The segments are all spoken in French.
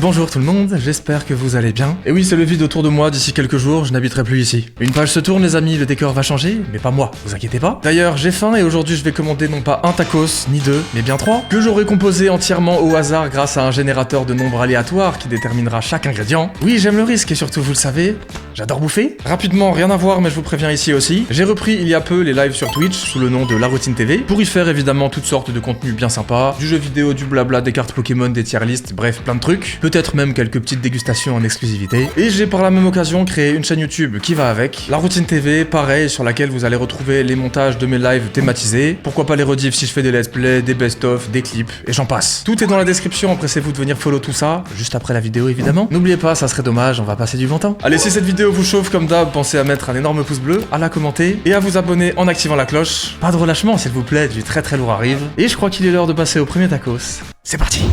Bonjour tout le monde, j'espère que vous allez bien. Et oui, c'est le vide autour de moi, d'ici quelques jours, je n'habiterai plus ici. Une page se tourne les amis, le décor va changer, mais pas moi, vous inquiétez pas. D'ailleurs, j'ai faim et aujourd'hui je vais commander non pas un tacos, ni deux, mais bien trois, que j'aurai composé entièrement au hasard grâce à un générateur de nombres aléatoires qui déterminera chaque ingrédient. Oui, j'aime le risque et surtout vous le savez, j'adore bouffer. Rapidement, rien à voir mais je vous préviens ici aussi, j'ai repris il y a peu les lives sur Twitch sous le nom de La Routine TV, pour y faire évidemment toutes sortes de contenus bien sympas, du jeu vidéo, du blabla, des cartes Pokémon, des tier lists, bref plein de trucs, peut-être même quelques petites dégustations en exclusivité. Et j'ai par la même occasion créé une chaîne YouTube qui va avec, La Routine TV, pareil, sur laquelle vous allez retrouver les montages de mes lives thématisés, pourquoi pas les rediffs si je fais des let's play, des best-of, des clips, et j'en passe. Tout est dans la description, empressez-vous de venir follow tout ça, juste après la vidéo évidemment. N'oubliez pas, ça serait dommage, on va passer du bon temps. Allez, si cette vidéo vous chauffe comme d'hab, pensez à mettre un énorme pouce bleu, à la commenter, et à vous abonner en activant la cloche. Pas de relâchement s'il vous plaît, du très très lourd arrive. Et je crois qu'il est l'heure de passer au premier tacos. C'est parti!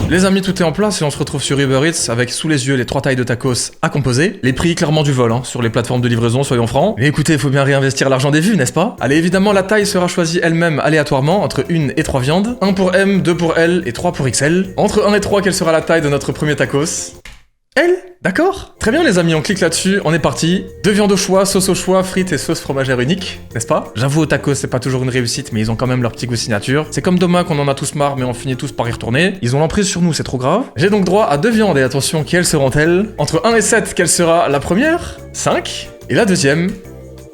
Les amis, tout est en place et on se retrouve sur Uber Eats avec sous les yeux les 3 tailles de tacos à composer. Les prix clairement du vol, sur les plateformes de livraison, soyons francs. Mais écoutez, il faut bien réinvestir l'argent des vues, n'est-ce pas? Allez, évidemment, la taille sera choisie elle-même aléatoirement entre 1 et 3 viandes. 1 pour M, 2 pour L et 3 pour XL. Entre 1 et 3, quelle sera la taille de notre premier tacos? L? D'accord. Très bien les amis, on clique là-dessus, on est parti. 2 viandes au choix, sauce au choix, frites et sauce fromagère unique, n'est-ce pas? J'avoue au tacos c'est pas toujours une réussite, mais ils ont quand même leur petit goût signature. C'est comme demain qu'on en a tous marre, mais on finit tous par y retourner. Ils ont l'emprise sur nous, c'est trop grave. J'ai donc droit à 2 viandes et attention, quelles seront-elles? Entre 1 et 7, quelle sera la première? 5. Et la deuxième?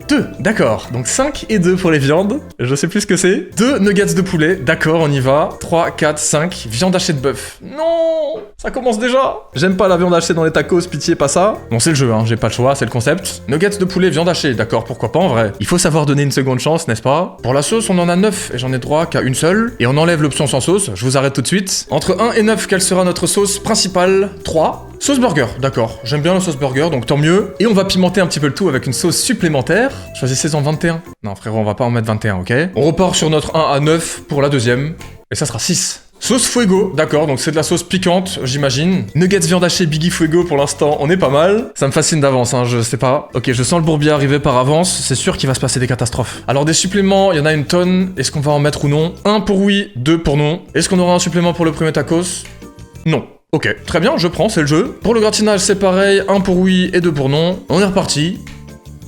2, d'accord, donc 5 et 2 pour les viandes, je sais plus ce que c'est. 2 nuggets de poulet, d'accord, on y va. 3, 4, 5, viande hachée de bœuf. Non, ça commence déjà. J'aime pas la viande hachée dans les tacos, pitié, pas ça. Bon, c'est le jeu, j'ai pas le choix, c'est le concept. Nuggets de poulet, viande hachée, d'accord, pourquoi pas en vrai. Il faut savoir donner une seconde chance, n'est-ce pas? Pour la sauce, on en a 9 et j'en ai droit qu'à une seule. Et on enlève l'option sans sauce, je vous arrête tout de suite. Entre 1 et 9, quelle sera notre sauce principale? 3. Sauce burger, d'accord, j'aime bien la sauce burger, donc tant mieux. Et on va pimenter un petit peu le tout avec une sauce supplémentaire. Choisissez-en 21. Non frérot, on va pas en mettre 21, ok? On repart sur notre 1 à 9 pour la deuxième. Et ça sera 6. Sauce fuego, d'accord, donc c'est de la sauce piquante, j'imagine. Nuggets viande hachée Biggie Fuego pour l'instant, on est pas mal. Ça me fascine d'avance, je sais pas. Ok, je sens le bourbier arriver par avance, c'est sûr qu'il va se passer des catastrophes. Alors des suppléments, il y en a une tonne, est-ce qu'on va en mettre ou non? 1 pour oui, 2 pour non. Est-ce qu'on aura un supplément pour le premier tacos? Non. Ok, très bien, je prends, c'est le jeu. Pour le gratinage, c'est pareil, 1 pour oui et 2 pour non. On est reparti.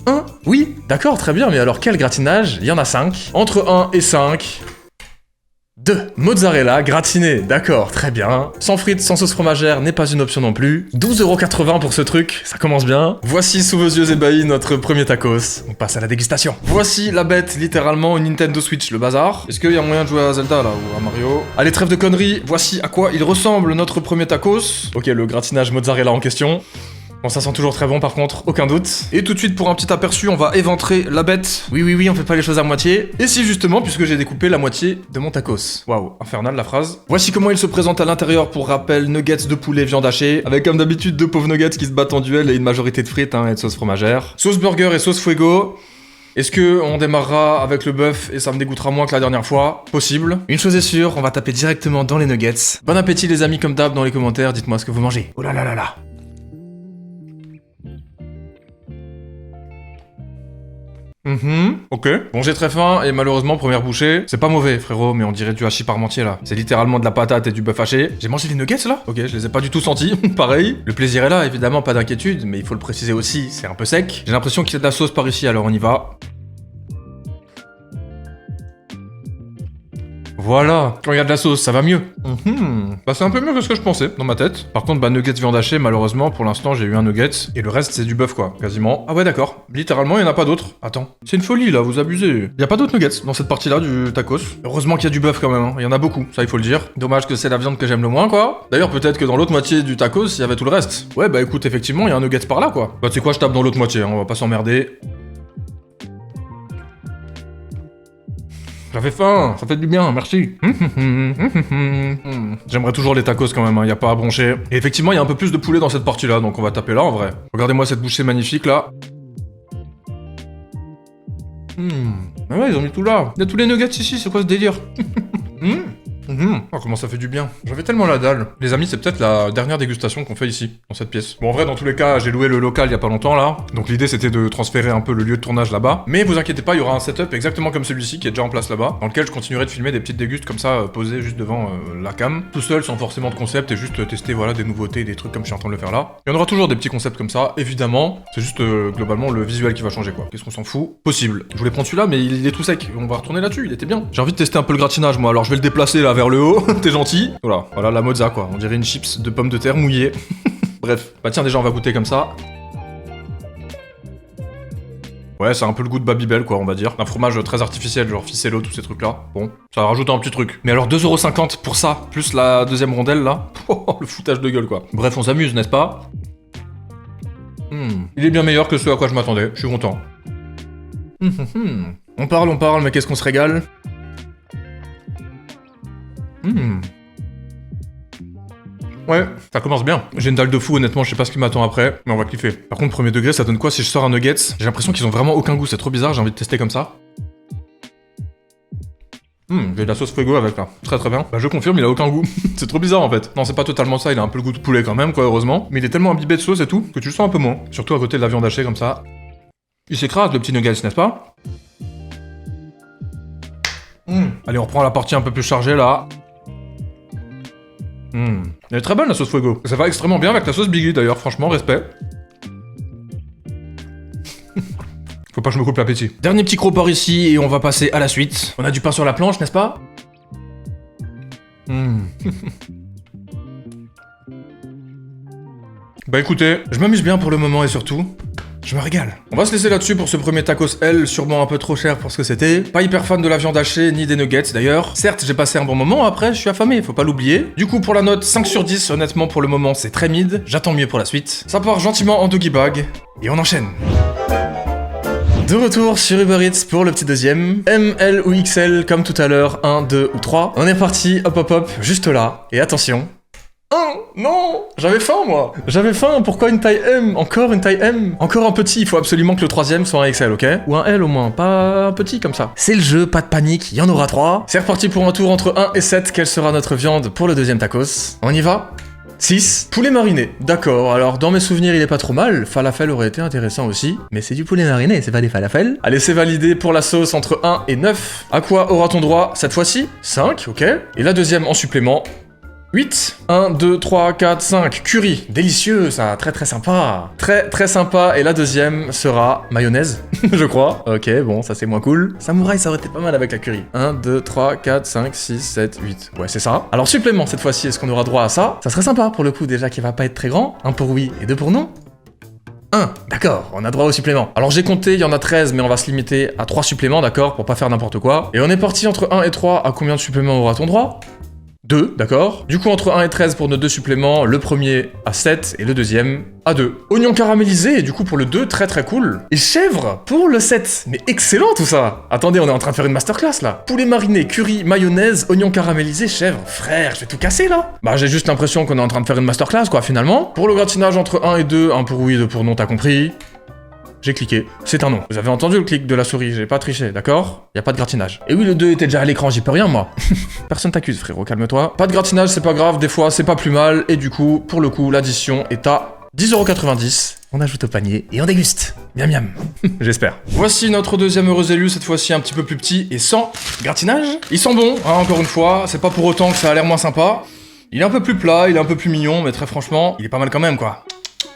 1, oui, d'accord, très bien, mais alors quel gratinage? Il y en a 5. Entre 1 et 5... 2. Mozzarella gratiné, d'accord, très bien. Sans frites, sans sauce fromagère n'est pas une option non plus. 12,80€ pour ce truc, ça commence bien. Voici sous vos yeux ébahis notre premier tacos. On passe à la dégustation. Voici la bête, littéralement une Nintendo Switch, le bazar. Est-ce qu'il y a moyen de jouer à Zelda là, ou à Mario? Allez, trêve de conneries, voici à quoi il ressemble notre premier tacos. Ok, le gratinage mozzarella en question. Bon, ça sent toujours très bon par contre, aucun doute. Et tout de suite, pour un petit aperçu, on va éventrer la bête. Oui, on fait pas les choses à moitié. Et si justement, puisque j'ai découpé la moitié de mon tacos. Waouh, infernal la phrase. Voici comment il se présente à l'intérieur pour rappel, nuggets de poulet, viande hachée. Avec comme d'habitude 2 pauvres nuggets qui se battent en duel et une majorité de frites et de sauce fromagère. Sauce burger et sauce fuego. Est-ce que on démarrera avec le bœuf et ça me dégoûtera moins que la dernière fois? Possible. Une chose est sûre, on va taper directement dans les nuggets. Bon appétit les amis, comme d'hab dans les commentaires, dites-moi ce que vous mangez. Oh là là là là. Ok. Bon, j'ai très faim et malheureusement, première bouchée, c'est pas mauvais, frérot, mais on dirait du hachis parmentier là. C'est littéralement de la patate et du bœuf haché. J'ai mangé les nuggets là? Ok, je les ai pas du tout sentis. Pareil. Le plaisir est là, évidemment, pas d'inquiétude, mais il faut le préciser aussi, c'est un peu sec. J'ai l'impression qu'il y a de la sauce par ici, alors on y va. Voilà, quand il y a de la sauce, ça va mieux. Bah c'est un peu mieux que ce que je pensais, dans ma tête. Par contre, nuggets viande hachée, malheureusement, pour l'instant, j'ai eu un nugget. Et le reste, c'est du bœuf, quoi, quasiment. Ah ouais, d'accord. Littéralement, il n'y en a pas d'autres. Attends. C'est une folie, là, vous abusez. Il y a pas d'autres nuggets dans cette partie-là du tacos. Heureusement qu'il y a du bœuf, quand même. Il y en a beaucoup, ça, il faut le dire. Dommage que c'est la viande que j'aime le moins, quoi. D'ailleurs, peut-être que dans l'autre moitié du tacos, il y avait tout le reste. Ouais, bah écoute, effectivement, il y a un nugget par là, quoi. Bah tu sais quoi, je tape dans l'autre moitié, on va pas s'emmerder. J'avais faim, ça fait du bien, merci. J'aimerais toujours les tacos quand même, y a pas à broncher. Et effectivement, il y a un peu plus de poulet dans cette partie-là, donc on va taper là en vrai. Regardez-moi cette bouchée magnifique là. Ah ouais, ils ont mis tout là. Il y a tous les nuggets ici, c'est quoi ce délire? Oh, comment ça fait du bien. J'avais tellement la dalle. Les amis, c'est peut-être la dernière dégustation qu'on fait ici, dans cette pièce. Bon, en vrai, dans tous les cas, j'ai loué le local il y a pas longtemps, là. Donc l'idée, c'était de transférer un peu le lieu de tournage là-bas. Mais vous inquiétez pas, il y aura un setup exactement comme celui-ci qui est déjà en place là-bas, dans lequel je continuerai de filmer des petites dégustes comme ça, posées juste devant la cam. Tout seul, sans forcément de concept, et juste tester, voilà, des nouveautés, des trucs comme je suis en train de le faire là. Il y en aura toujours des petits concepts comme ça, évidemment. C'est juste, globalement, le visuel qui va changer, quoi. Qu'est-ce qu'on s'en fout? Possible. Je voulais prendre celui-là, mais il est tout sec. On va retourner là-dessus, il était bien. J'ai envie de tester un peu le gratinage, moi, alors je vais le déplacer là vers le haut. T'es gentil. Voilà la mozza quoi. On dirait une chips de pommes de terre mouillée. Bref. Bah tiens, déjà, on va goûter comme ça. Ouais, c'est un peu le goût de Babybel, quoi, on va dire. Un fromage très artificiel, genre ficello, tous ces trucs-là. Bon, ça rajoute un petit truc. Mais alors, 2,50€ pour ça, plus la deuxième rondelle, là. Oh, le foutage de gueule, quoi. Bref, on s'amuse, n'est-ce pas? Il est bien meilleur que ce à quoi je m'attendais. Je suis content. On parle, mais qu'est-ce qu'on se régale? Ouais, ça commence bien. J'ai une dalle de fou, honnêtement, je sais pas ce qui m'attend après, mais on va kiffer. Par contre, premier degré, ça donne quoi si je sors un nuggets? J'ai l'impression qu'ils ont vraiment aucun goût, c'est trop bizarre, j'ai envie de tester comme ça. J'ai de la sauce fuego avec là. Très très bien. Bah je confirme, il a aucun goût. C'est trop bizarre en fait. Non, c'est pas totalement ça, il a un peu le goût de poulet quand même, quoi, heureusement. Mais il est tellement imbibé de sauce et tout, que tu le sens un peu moins. Surtout à côté de la viande hachée comme ça. Il s'écrase le petit nuggets, n'est-ce pas? Allez, on reprend la partie un peu plus chargée là. Elle est très bonne la sauce fuego. Ça va extrêmement bien avec la sauce Biggie d'ailleurs, franchement, respect. Faut pas que je me coupe l'appétit. Dernier petit cropport ici et on va passer à la suite. On a du pain sur la planche, n'est-ce pas? Bah écoutez, je m'amuse bien pour le moment et surtout, je me régale. On va se laisser là-dessus pour ce premier tacos L, sûrement un peu trop cher pour ce que c'était. Pas hyper fan de la viande hachée ni des nuggets d'ailleurs. Certes, j'ai passé un bon moment, après je suis affamé, faut pas l'oublier. Du coup, pour la note 5 sur 10, honnêtement pour le moment c'est très mid. J'attends mieux pour la suite. Ça part gentiment en doggy bag et on enchaîne. De retour sur Uber Eats pour le petit deuxième. M, L ou XL comme tout à l'heure, 1, 2 ou 3. On est parti, hop hop hop, juste là. Et attention. Non, j'avais faim moi. J'avais faim, pourquoi une taille M? Encore une taille M? Encore un petit, il faut absolument que le troisième soit un XL, ok? Ou un L au moins, pas un petit comme ça. C'est le jeu, pas de panique, il y en aura 3. C'est reparti pour un tour entre 1 et 7, quelle sera notre viande pour le deuxième tacos? On y va? 6. Poulet mariné. D'accord, alors dans mes souvenirs il est pas trop mal, falafel aurait été intéressant aussi, mais c'est du poulet mariné, c'est pas des falafels. Allez, c'est validé pour la sauce entre 1 et 9. À quoi aura-t-on droit cette fois-ci? 5, ok. Et la deuxième en supplément, 8. 1, 2, 3, 4, 5. Curry. Délicieux, ça. Très très sympa. Très très sympa. Et la deuxième sera mayonnaise, je crois. Ok, bon, ça c'est moins cool. Samouraï, ça aurait été pas mal avec la curry. 1, 2, 3, 4, 5, 6, 7, 8. Ouais, c'est ça. Alors, supplément cette fois-ci, est-ce qu'on aura droit à ça? Ça serait sympa pour le coup, déjà qu'il va pas être très grand. 1 pour oui et 2 pour non. 1, d'accord, on a droit au supplément. Alors j'ai compté, il y en a 13, mais on va se limiter à 3 suppléments, d'accord, pour pas faire n'importe quoi. Et on est parti entre 1 et 3, à combien de suppléments aura-t-on droit? 2, d'accord. Du coup, entre 1 et 13 pour nos 2 suppléments, le premier à 7 et le deuxième à 2. Oignon caramélisé, et du coup pour le 2, très très cool. Et chèvre pour le 7. Mais excellent tout ça. Attendez, on est en train de faire une masterclass là. Poulet mariné, curry, mayonnaise, oignon caramélisé, chèvre. Frère, je vais tout casser là. Bah j'ai juste l'impression qu'on est en train de faire une masterclass quoi finalement. Pour le gratinage entre 1 et 2, 1 pour oui, 2 pour non, t'as compris. J'ai cliqué. C'est un non. Vous avez entendu le clic de la souris, j'ai pas triché, d'accord? Y a pas de gratinage. Et oui, le 2 était déjà à l'écran, j'y peux rien, moi. Personne t'accuse, frérot, calme-toi. Pas de gratinage, c'est pas grave, des fois, c'est pas plus mal. Et du coup, pour le coup, l'addition est à 10,90€. On ajoute au panier et on déguste. Miam miam. J'espère. Voici notre deuxième heureux élu, cette fois-ci un petit peu plus petit et sans gratinage. Ils sont bons, hein, encore une fois. C'est pas pour autant que ça a l'air moins sympa. Il est un peu plus plat, il est un peu plus mignon, mais très franchement, il est pas mal quand même, quoi.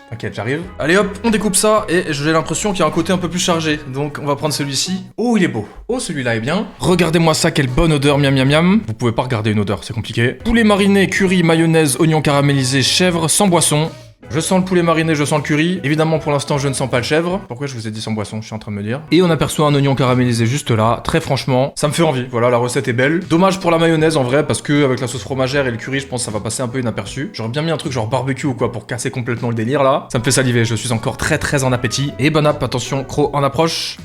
T'inquiète, j'arrive. Allez hop, on découpe ça, et j'ai l'impression qu'il y a un côté un peu plus chargé. Donc on va prendre celui-ci. Oh, il est beau. Oh, celui-là est bien. Regardez-moi ça, quelle bonne odeur, miam miam miam. Vous pouvez pas regarder une odeur, c'est compliqué. Poulet mariné, curry, mayonnaise, oignon caramélisé, chèvre, sans boisson. Je sens le poulet mariné, je sens le curry. Évidemment, pour l'instant, je ne sens pas le chèvre. Pourquoi je vous ai dit sans boisson, je suis en train de me dire. Et on aperçoit un oignon caramélisé juste là. Très franchement, ça me fait envie. Voilà, la recette est belle. Dommage pour la mayonnaise en vrai, parce que avec la sauce fromagère et le curry, je pense que ça va passer un peu inaperçu. J'aurais bien mis un truc genre barbecue ou quoi pour casser complètement le délire là. Ça me fait saliver, je suis encore très très en appétit. Et bon app, attention, croc en approche.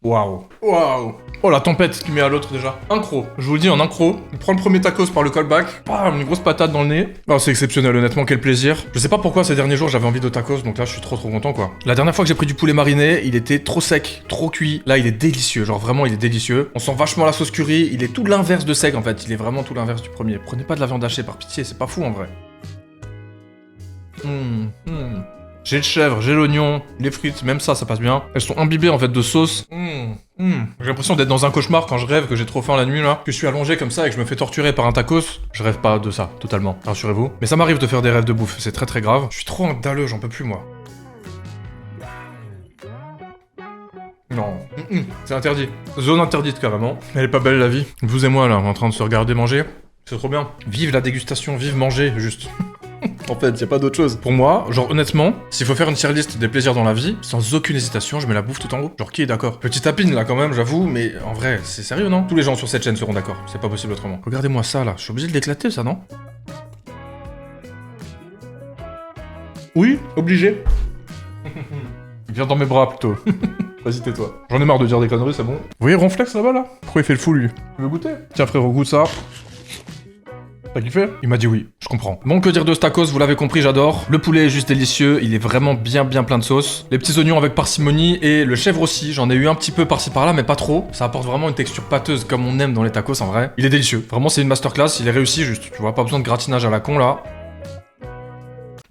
Waouh. Waouh. Oh, la tempête qui met à l'autre déjà. Incro. Je vous le dis, en incro. On prend le premier tacos par le callback. Bam, une grosse patate dans le nez. Oh, c'est exceptionnel, honnêtement, quel plaisir. Je sais pas pourquoi ces derniers jours j'avais envie de tacos, donc là je suis trop content quoi. La dernière fois que j'ai pris du poulet mariné, il était trop sec, trop cuit. Là, il est délicieux, genre vraiment, il est délicieux. On sent vachement la sauce curry. Il est tout l'inverse de sec en fait. Il est vraiment tout l'inverse du premier. Prenez pas de la viande hachée par pitié, c'est pas fou en vrai. J'ai le chèvre, j'ai l'oignon, les frites, même ça passe bien. Elles sont imbibées en fait de sauce. J'ai l'impression d'être dans un cauchemar quand je rêve que j'ai trop faim la nuit là. Que je suis allongé comme ça et que je me fais torturer par un tacos. Je rêve pas de ça, totalement, rassurez-vous. Mais ça m'arrive de faire des rêves de bouffe, c'est très grave. Je suis trop en dalleux, j'en peux plus moi. Non, c'est interdit. Zone interdite carrément. Elle est pas belle la vie. Vous et moi là, en train de se regarder manger. C'est trop bien. Vive la dégustation, vive manger, juste. En fait, y a pas d'autre chose. Pour moi, genre honnêtement, s'il faut faire une tier list des plaisirs dans la vie, sans aucune hésitation, je mets la bouffe tout en haut. Genre qui est d'accord? Petit tapine là quand même, j'avoue, mais en vrai, c'est sérieux non? Tous les gens sur cette chaîne seront d'accord, c'est pas possible autrement. Regardez-moi ça là, je suis obligé de l'éclater ça non? Oui, obligé. Viens dans mes bras plutôt. Vas-y tais-toi. J'en ai marre de dire des conneries, c'est bon. Vous voyez Ronflex là-bas là? Pourquoi il fait le fou lui? Tu veux goûter? Tiens frérot, goûte ça. T'as kiffé? Il m'a dit oui, je comprends. Bon, que dire de ce tacos, vous l'avez compris, j'adore. Le poulet est juste délicieux, il est vraiment bien plein de sauce. Les petits oignons avec parcimonie et le chèvre aussi, j'en ai eu un petit peu par-ci par-là, mais pas trop. Ça apporte vraiment une texture pâteuse comme on aime dans les tacos en vrai. Il est délicieux, vraiment c'est une masterclass, il est réussi juste, tu vois, pas besoin de gratinage à la con là.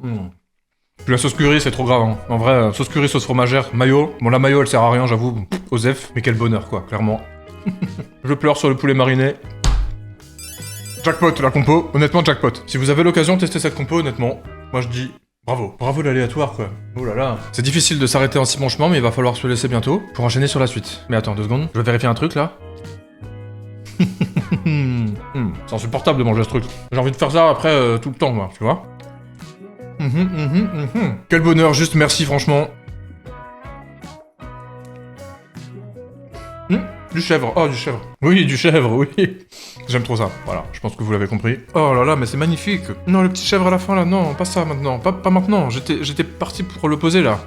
Puis la sauce curry, c'est trop grave, hein. En vrai, sauce curry, sauce fromagère, mayo. Bon, la mayo, elle sert à rien, j'avoue. Osef, mais quel bonheur, quoi, clairement. Je pleure sur le poulet mariné. Jackpot, la compo. Honnêtement, jackpot. Si vous avez l'occasion de tester cette compo, honnêtement, moi je dis bravo. Bravo l'aléatoire, quoi. Oh là là. C'est difficile de s'arrêter en si bon chemin, mais il va falloir se laisser bientôt pour enchaîner sur la suite. Mais attends, 2 secondes. Je vais vérifier un truc, là. C'est insupportable de manger ce truc. J'ai envie de faire ça après tout le temps, moi, tu vois. Quel bonheur, juste merci, franchement. Du chèvre, oh du chèvre. Oui, du chèvre, oui. J'aime trop ça, voilà, je pense que vous l'avez compris. Oh là là, mais c'est magnifique. Non, le petit chèvre à la fin là, non, pas ça maintenant, pas maintenant. J'étais parti pour le poser là.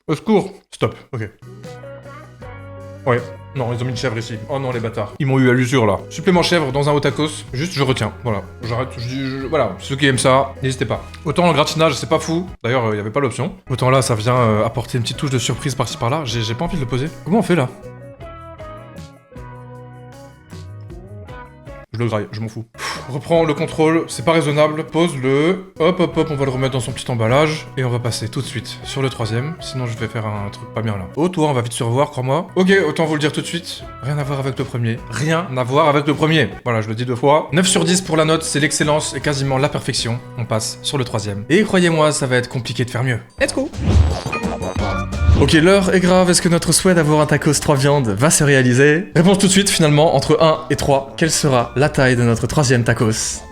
Au secours. Stop, ok. Ouais, non, ils ont mis une chèvre ici. Oh non, les bâtards. Ils m'ont eu à l'usure là. Supplément chèvre dans un haut tacos, juste je retiens, voilà. J'arrête, voilà, ceux qui aiment ça, n'hésitez pas. Autant le gratinage, c'est pas fou, d'ailleurs, il y avait pas l'option. Autant là, ça vient apporter une petite touche de surprise par-ci par-là, j'ai pas envie de le poser. Comment on fait là? Je le graille, je m'en fous. Reprends le contrôle, c'est pas raisonnable, pose-le, hop, on va le remettre dans son petit emballage, et on va passer tout de suite sur le 3ème, sinon je vais faire un truc pas bien là. Oh toi, on va vite se revoir, crois-moi. Ok, autant vous le dire tout de suite, rien à voir avec le premier. Rien à voir avec le premier. Voilà, je le dis 2 fois. 9 sur 10 pour la note, c'est l'excellence et quasiment la perfection. On passe sur le 3ème. Et croyez-moi, ça va être compliqué de faire mieux. Let's go! Ok, l'heure est grave, est-ce que notre souhait d'avoir un tacos 3 viandes va se réaliser? Réponse tout de suite, finalement, entre 1 et 3, quelle sera la taille de notre 3ème tacos?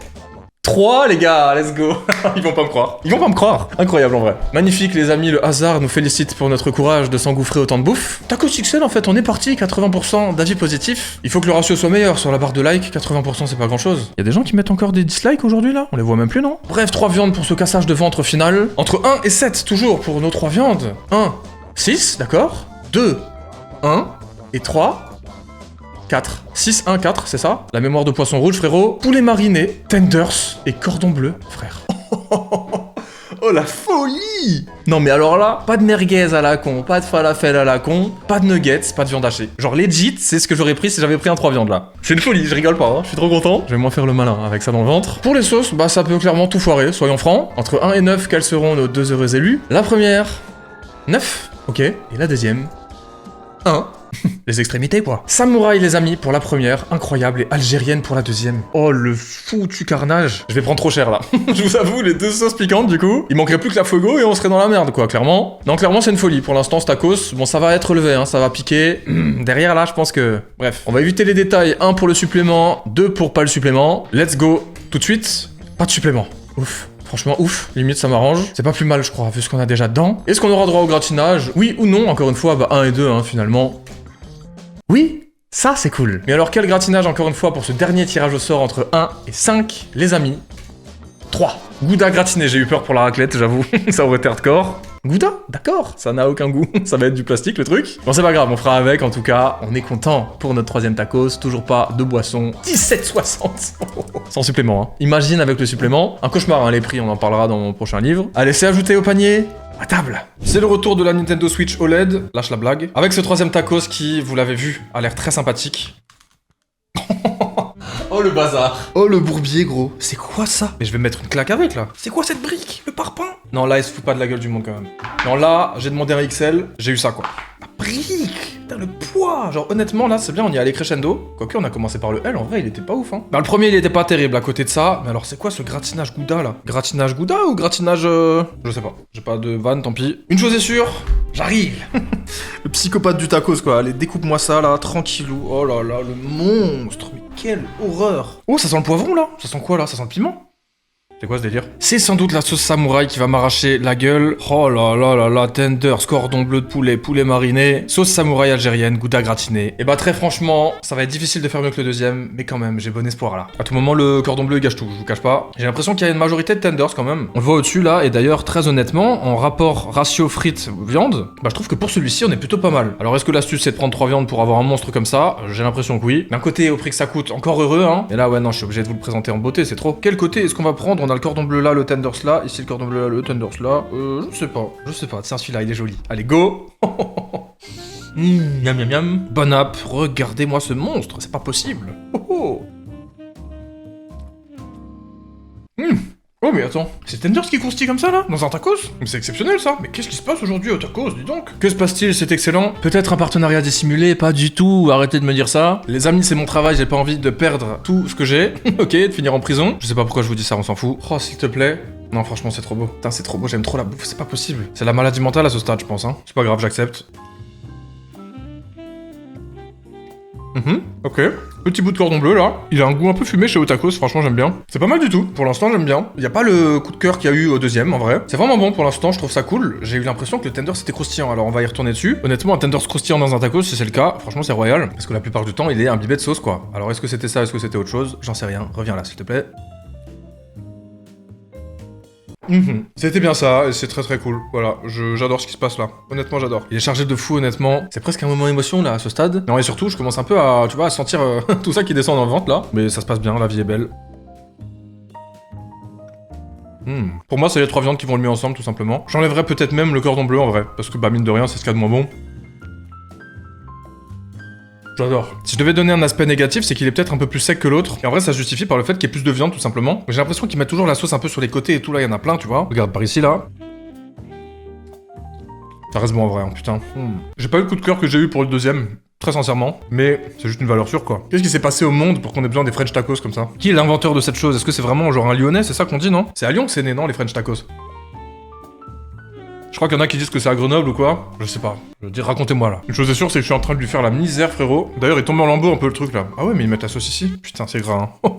3 les gars, let's go. Ils vont pas me croire. Ils vont pas me croire. Incroyable en vrai. Magnifique les amis, le hasard nous félicite pour notre courage de s'engouffrer autant de bouffe. Tacos XL en fait, on est parti, 80% d'avis positifs. Il faut que le ratio soit meilleur sur la barre de like, 80% c'est pas grand chose. Il y a des gens qui mettent encore des dislikes aujourd'hui là? On les voit même plus non? Bref, 3 viandes pour ce cassage de ventre final. Entre 1 et 7 toujours pour nos 3 viandes. 1, 6, d'accord. 2, 1 et 3. 4. 6, 1, 4, c'est ça? La mémoire de poisson rouge, frérot. Poulet mariné, tenders et cordon bleu, frère. Oh la folie! Non mais alors là, pas de merguez à la con, pas de falafel à la con, pas de nuggets, pas de viande hachée. Genre legit, c'est ce que j'aurais pris si j'avais pris un 3 viandes là. C'est une folie, je rigole pas, hein. Je suis trop content. Je vais moins faire le malin avec ça dans le ventre. Pour les sauces, bah ça peut clairement tout foirer, soyons francs. Entre 1 et 9, quels seront nos 2 heureux élus? La première, 9, ok. Et la deuxième, 1. Les extrémités quoi. Samouraï les amis pour la première, incroyable, et algérienne pour la deuxième. Oh le foutu carnage. Je vais prendre trop cher là. Je vous avoue, les 2 sauces piquantes du coup. Il manquerait plus que la fuego et on serait dans la merde quoi, clairement. Non, clairement c'est une folie. Pour l'instant ce tacos, bon ça va être relevé, hein, ça va piquer. Derrière là je pense que... Bref, on va éviter les détails. 1 pour le supplément, 2 pour pas le supplément. Let's go. Tout de suite, pas de supplément. Ouf. Franchement, ouf, limite ça m'arrange. C'est pas plus mal, je crois, vu ce qu'on a déjà dedans. Est-ce qu'on aura droit au gratinage? Oui ou non? Encore une fois, bah 1 et 2, hein, finalement. Oui, ça c'est cool. Mais alors, quel gratinage, encore une fois, pour ce dernier tirage au sort entre 1 et 5, les amis? 3. Gouda gratiné, j'ai eu peur pour la raclette, j'avoue. Ça aurait été hardcore. Gouda, d'accord, ça n'a aucun goût, ça va être du plastique le truc. Bon c'est pas grave, on fera avec en tout cas, on est content pour notre troisième tacos, toujours pas de boisson, 17,60 sans supplément hein. Imagine avec le supplément, un cauchemar hein, les prix, on en parlera dans mon prochain livre. Allez c'est ajouté au panier, à table. C'est le retour de la Nintendo Switch OLED, lâche la blague, avec ce troisième tacos qui, vous l'avez vu, a l'air très sympathique. Oh le bazar. Oh le bourbier gros. C'est quoi ça? Mais je vais mettre une claque avec là. C'est quoi cette brique? Le parpaing? Non là il se fout pas de la gueule du monde quand même. Non là j'ai demandé un XL, j'ai eu ça quoi. La brique. Putain le poids. Genre honnêtement là c'est bien, on y est allé crescendo. Quoique on a commencé par le L, en vrai il était pas ouf hein. Bah le premier il était pas terrible à côté de ça. Mais alors c'est quoi ce gratinage Gouda là? Gratinage Gouda ou gratinage je sais pas. J'ai pas de vanne, tant pis. Une chose est sûre, j'arrive. Le psychopathe du tacos quoi. Allez découpe-moi ça là, tranquillou. Oh là là, le monstre. Mais quelle horreur. Oh ça sent le poivron là. Ça sent quoi là? Ça sent le piment? C'est quoi ce délire? C'est sans doute la sauce samouraï qui va m'arracher la gueule. Oh là là là là, tenders, cordon bleu de poulet, poulet mariné, sauce samouraï algérienne, Gouda gratiné. Et bah très franchement, ça va être difficile de faire mieux que le deuxième, mais quand même, j'ai bon espoir là. À tout moment, le cordon bleu il gâche tout, je vous cache pas. J'ai l'impression qu'il y a une majorité de tenders quand même. On le voit au-dessus là, et d'ailleurs, très honnêtement, en rapport ratio frites-viande, bah je trouve que pour celui-ci, on est plutôt pas mal. Alors est-ce que l'astuce c'est de prendre 3 viandes pour avoir un monstre comme ça? J'ai l'impression que oui. D'un côté, au prix que ça coûte, encore heureux hein. Et là ouais non, je suis obligé de vous le présenter en beauté, c'est trop. Quel côté est-ce qu'on va prendre? On a le cordon bleu là, le tenders là, ici le cordon bleu là, le tenders là. Je sais pas. Tiens, celui-là, il est joli. Allez, go. Miam miam miam. Bon app, regardez-moi ce monstre, c'est pas possible. Oh mais attends, c'est Tenders qui croustille comme ça là? Dans un tacos? Mais c'est exceptionnel ça. Mais qu'est-ce qui se passe aujourd'hui au tacos, dis donc? Que se passe-t-il? C'est excellent. Peut-être un partenariat dissimulé? Pas du tout, arrêtez de me dire ça. Les amis, c'est mon travail, j'ai pas envie de perdre tout ce que j'ai. Ok, de finir en prison. Je sais pas pourquoi je vous dis ça, on s'en fout. Oh, s'il te plaît. Non, franchement, c'est trop beau. Putain, c'est trop beau, j'aime trop la bouffe, c'est pas possible. C'est la maladie mentale à ce stade, je pense, hein. C'est pas grave, j'accepte. Ok. Petit bout de cordon bleu là. Il a un goût un peu fumé chez Otakos, franchement j'aime bien. C'est pas mal du tout, pour l'instant j'aime bien. Il y a pas le coup de cœur qu'il y a eu au deuxième en vrai. C'est vraiment bon pour l'instant, je trouve ça cool. J'ai eu l'impression que le tender c'était croustillant, alors on va y retourner dessus. Honnêtement, un tender croustillant dans un tacos, si c'est le cas, franchement c'est royal. Parce que la plupart du temps il est imbibé de sauce quoi. Alors est-ce que c'était ça, est-ce que c'était autre chose? J'en sais rien. Reviens là s'il te plaît. C'était bien ça, et c'est très très cool. Voilà, j'adore ce qui se passe là. Honnêtement, j'adore. Il est chargé de fou, honnêtement. C'est presque un moment émotion là, à ce stade. Non, et surtout, je commence un peu à, tu vois, à sentir tout ça qui descend dans le ventre là. Mais ça se passe bien, la vie est belle. Pour moi, c'est les 3 viandes qui vont le mieux ensemble, tout simplement. J'enlèverais peut-être même le cordon bleu en vrai, parce que bah mine de rien, c'est ce qu'il y a de moins bon. J'adore. Si je devais donner un aspect négatif, c'est qu'il est peut-être un peu plus sec que l'autre. Et en vrai, ça se justifie par le fait qu'il y ait plus de viande, tout simplement. J'ai l'impression qu'ils mettent toujours la sauce un peu sur les côtés et tout, là, il y en a plein, tu vois. Regarde par ici, là. Ça reste bon en vrai, hein, putain. J'ai pas eu le coup de cœur que j'ai eu pour le deuxième, très sincèrement. Mais c'est juste une valeur sûre, quoi. Qu'est-ce qui s'est passé au monde pour qu'on ait besoin des French tacos comme ça? Qui est l'inventeur de cette chose? Est-ce que c'est vraiment genre un Lyonnais? C'est ça qu'on dit, non? C'est à Lyon que c'est né, non, les French tacos? Je crois qu'il y en a qui disent que c'est à Grenoble ou quoi. Je sais pas. Je veux dire, racontez-moi là. Une chose est sûre, c'est que je suis en train de lui faire la misère, frérot. D'ailleurs, il tombe en lambeaux un peu le truc là. Ah ouais, mais ils mettent la sauce ici. Putain, c'est gras, hein.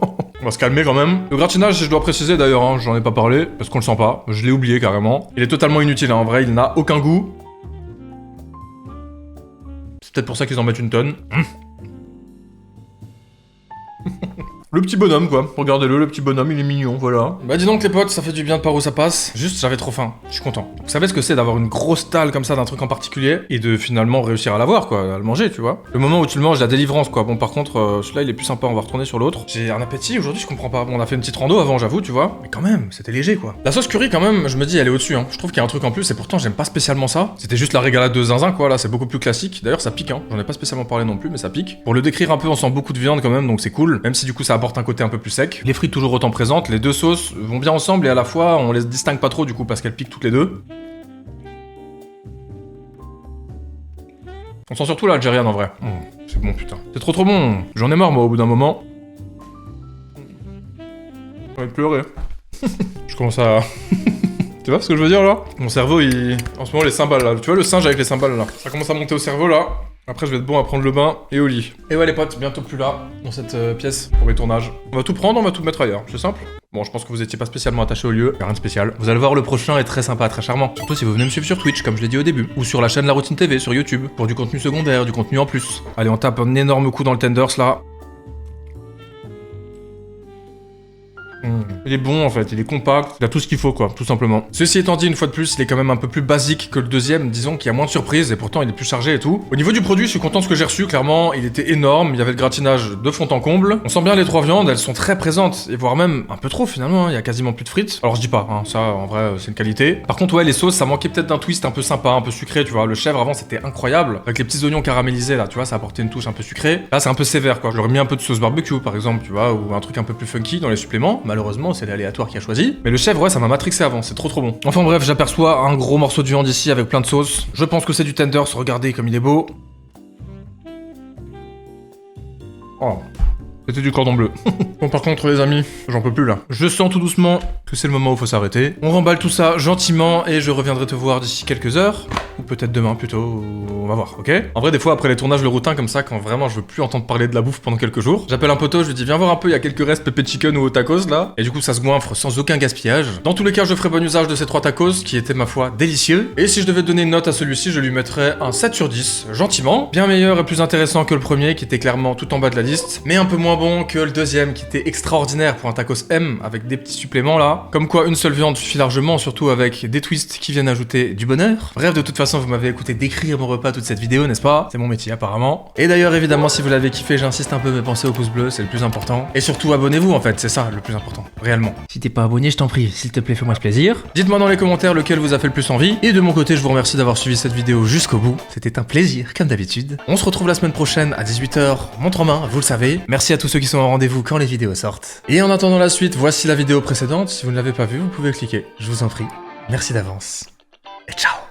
On va se calmer quand même. Le gratinage, je dois préciser d'ailleurs, hein, j'en ai pas parlé, parce qu'on le sent pas. Je l'ai oublié carrément. Il est totalement inutile, hein, en vrai, il n'a aucun goût. C'est peut-être pour ça qu'ils en mettent une tonne. Le petit bonhomme quoi, regardez-le, le petit bonhomme, il est mignon, voilà. Bah dis donc les potes, ça fait du bien de par où ça passe. Juste, j'avais trop faim, je suis content. Vous savez ce que c'est d'avoir une grosse dalle comme ça d'un truc en particulier, et de finalement réussir à l'avoir quoi, à le manger, tu vois. Le moment où tu le manges, la délivrance quoi. Bon par contre, celui-là il est plus sympa, on va retourner sur l'autre. J'ai un appétit aujourd'hui, je comprends pas. Bon, on a fait une petite rando avant, j'avoue, tu vois. Mais quand même, c'était léger quoi. La sauce curry quand même, je me dis, elle est au-dessus, hein. Je trouve qu'il y a un truc en plus, et pourtant j'aime pas spécialement ça. C'était juste la régalade de zinzin quoi, là c'est beaucoup plus classique. D'ailleurs ça pique, hein. J'en ai pas spécialement parlé non plus, mais ça pique. Pour le décrire un peu, on sent beaucoup de viande quand même, donc c'est cool. Même si du coup ça apporte un côté un peu plus sec. Les frites toujours autant présentes, les deux sauces vont bien ensemble et à la fois on les distingue pas trop du coup parce qu'elles piquent toutes les deux. On sent surtout l'algérienne en vrai. C'est bon putain. C'est trop bon. J'en ai marre moi au bout d'un moment. Je vais pleurer. Je commence à... Tu vois ce que je veux dire là? Mon cerveau il... En ce moment les cymbales là. Tu vois le singe avec les cymbales là? Ça commence à monter au cerveau là. Après, je vais être bon à prendre le bain et au lit. Et ouais, les potes, bientôt plus là, dans cette pièce, pour les tournages. On va tout prendre, on va tout mettre ailleurs. C'est simple. Bon, je pense que vous étiez pas spécialement attaché au lieu. Y'a rien de spécial. Vous allez voir, le prochain est très sympa, très charmant. Surtout si vous venez me suivre sur Twitch, comme je l'ai dit au début. Ou sur la chaîne La Routine TV, sur YouTube. Pour du contenu secondaire, du contenu en plus. Allez, on tape un énorme coup dans le tenders, là. Il est bon en fait, il est compact, il a tout ce qu'il faut quoi, tout simplement. Ceci étant dit, une fois de plus, il est quand même un peu plus basique que le deuxième, disons qu'il y a moins de surprises et pourtant il est plus chargé et tout. Au niveau du produit, je suis content de ce que j'ai reçu, clairement, il était énorme, il y avait le gratinage de fond en comble. On sent bien les 3 viandes, elles sont très présentes, et voire même un peu trop finalement, hein, il y a quasiment plus de frites. Alors je dis pas, hein, ça en vrai c'est une qualité. Par contre ouais, les sauces, ça manquait peut-être d'un twist un peu sympa, un peu sucré, tu vois. Le chèvre avant c'était incroyable, avec les petits oignons caramélisés là, tu vois, ça apportait une touche un peu sucrée. Là c'est un peu sévère quoi, j'aurais mis un peu de sauce barbecue par exemple, tu vois, ou un truc un peu plus funky dans les suppléments. Malheureusement c'est l'aléatoire qui a choisi. Mais le chèvre ouais, ça m'a matrixé avant, c'est trop bon. Enfin bref, j'aperçois un gros morceau de viande ici avec plein de sauce. Je pense que c'est du tenders, regardez comme il est beau. Oh. C'était du cordon bleu. Bon par contre les amis, j'en peux plus là. Je sens tout doucement que c'est le moment où il faut s'arrêter. On remballe tout ça gentiment et je reviendrai te voir d'ici quelques heures. Ou peut-être demain plutôt, on va voir, ok? En vrai des fois après les tournages le routine comme ça, quand vraiment je veux plus entendre parler de la bouffe pendant quelques jours, j'appelle un poteau, je lui dis viens voir un peu, il y a quelques restes pépé chicken ou au tacos là. Et du coup ça se goinfre sans aucun gaspillage. Dans tous les cas je ferai bon usage de ces 3 tacos qui étaient ma foi délicieux. Et si je devais donner une note à celui-ci, je lui mettrais un 7 sur 10, gentiment. Bien meilleur et plus intéressant que le premier qui était clairement tout en bas de la liste, mais un peu moins bon que le deuxième qui était extraordinaire pour un tacos M avec des petits suppléments là. Comme quoi une seule viande suffit largement, surtout avec des twists qui viennent ajouter du bonheur. Bref, de toute façon vous m'avez écouté décrire mon repas toute cette vidéo, n'est-ce pas? C'est mon métier apparemment. Et d'ailleurs évidemment si vous l'avez kiffé, j'insiste un peu, mais pensez au pouce bleu, c'est le plus important. Et surtout abonnez-vous en fait, c'est ça le plus important, réellement. Si t'es pas abonné, je t'en prie, s'il te plaît fais-moi ce plaisir. Dites-moi dans les commentaires lequel vous a fait le plus envie. Et de mon côté je vous remercie d'avoir suivi cette vidéo jusqu'au bout. C'était un plaisir comme d'habitude. On se retrouve la semaine prochaine à 18 h, montre en main, vous le savez. Merci à tous ceux qui sont au rendez-vous quand les vidéos sortent. Et en attendant la suite, voici la vidéo précédente. Si vous ne l'avez pas vue, vous pouvez cliquer. Je vous en prie. Merci d'avance. Et ciao!